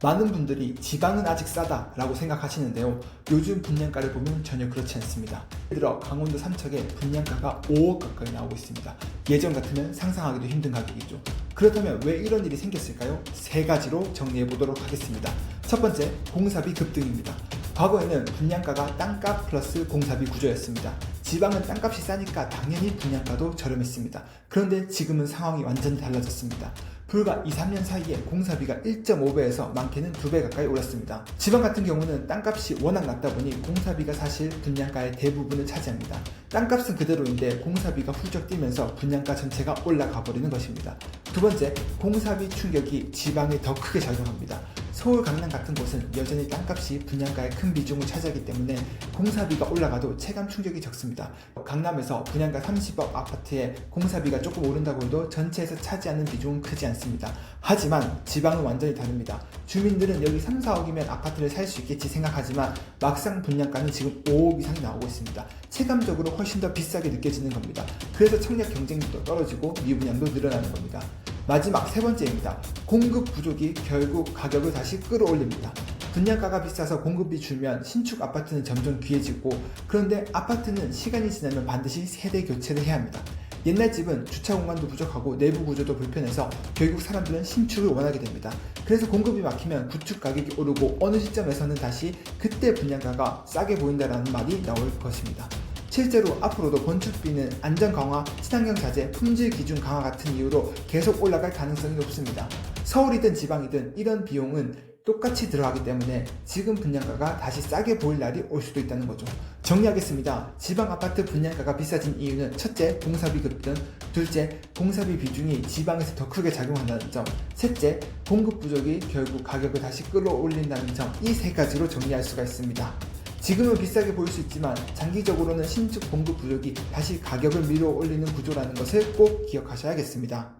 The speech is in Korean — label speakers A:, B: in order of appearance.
A: 많은 분들이 지방은 아직 싸다 라고 생각하시는데요. 요즘 분양가를 보면 전혀 그렇지 않습니다. 예를 들어 강원도 삼척에 분양가가 5억 가까이 나오고 있습니다. 예전 같으면 상상하기도 힘든 가격이죠. 그렇다면 왜 이런 일이 생겼을까요? 세 가지로 정리해 보도록 하겠습니다. 첫 번째, 공사비 급등입니다. 과거에는 분양가가 땅값 플러스 공사비 구조였습니다. 지방은 땅값이 싸니까 당연히 분양가도 저렴했습니다. 그런데 지금은 상황이 완전히 달라졌습니다. 불과 2, 3년 사이에 공사비가 1.5배에서 많게는 2배 가까이 올랐습니다. 지방 같은 경우는 땅값이 워낙 낮다 보니 공사비가 사실 분양가의 대부분을 차지합니다. 땅값은 그대로인데 공사비가 훌쩍 뛰면서 분양가 전체가 올라가 버리는 것입니다. 두 번째, 공사비 충격이 지방에 더 크게 작용합니다. 서울, 강남 같은 곳은 여전히 땅값이 분양가의 큰 비중을 차지하기 때문에 공사비가 올라가도 체감 충격이 적습니다. 강남에서 분양가 30억 아파트에 공사비가 조금 오른다고 해도 전체에서 차지하는 비중은 크지 않습니다. 하지만 지방은 완전히 다릅니다. 주민들은 여기 3, 4억이면 아파트를 살 수 있겠지 생각하지만 막상 분양가는 지금 5억 이상이 나오고 있습니다. 체감적으로 훨씬 더 비싸게 느껴지는 겁니다. 그래서 청약 경쟁력도 떨어지고 미분양도 늘어나는 겁니다. 마지막 세 번째입니다. 공급 부족이 결국 가격을 다시 끌어올립니다. 분양가가 비싸서 공급이 줄면 신축 아파트는 점점 귀해지고, 그런데 아파트는 시간이 지나면 반드시 세대 교체를 해야 합니다. 옛날 집은 주차 공간도 부족하고 내부 구조도 불편해서 결국 사람들은 신축을 원하게 됩니다. 그래서 공급이 막히면 구축 가격이 오르고 어느 시점에서는 다시 그때 분양가가 싸게 보인다라는 말이 나올 것입니다. 실제로 앞으로도 건축비는 안전 강화, 친환경 자재, 품질 기준 강화 같은 이유로 계속 올라갈 가능성이 높습니다. 서울이든 지방이든 이런 비용은 똑같이 들어가기 때문에 지금 분양가가 다시 싸게 보일 날이 올 수도 있다는 거죠. 정리하겠습니다. 지방 아파트 분양가가 비싸진 이유는 첫째, 공사비 급등, 둘째, 공사비 비중이 지방에서 더 크게 작용한다는 점, 셋째, 공급 부족이 결국 가격을 다시 끌어올린다는 점, 이 세 가지로 정리할 수가 있습니다. 지금은 비싸게 보일 수 있지만 장기적으로는 신축 공급 부족이 다시 가격을 밀어올리는 구조라는 것을 꼭 기억하셔야겠습니다.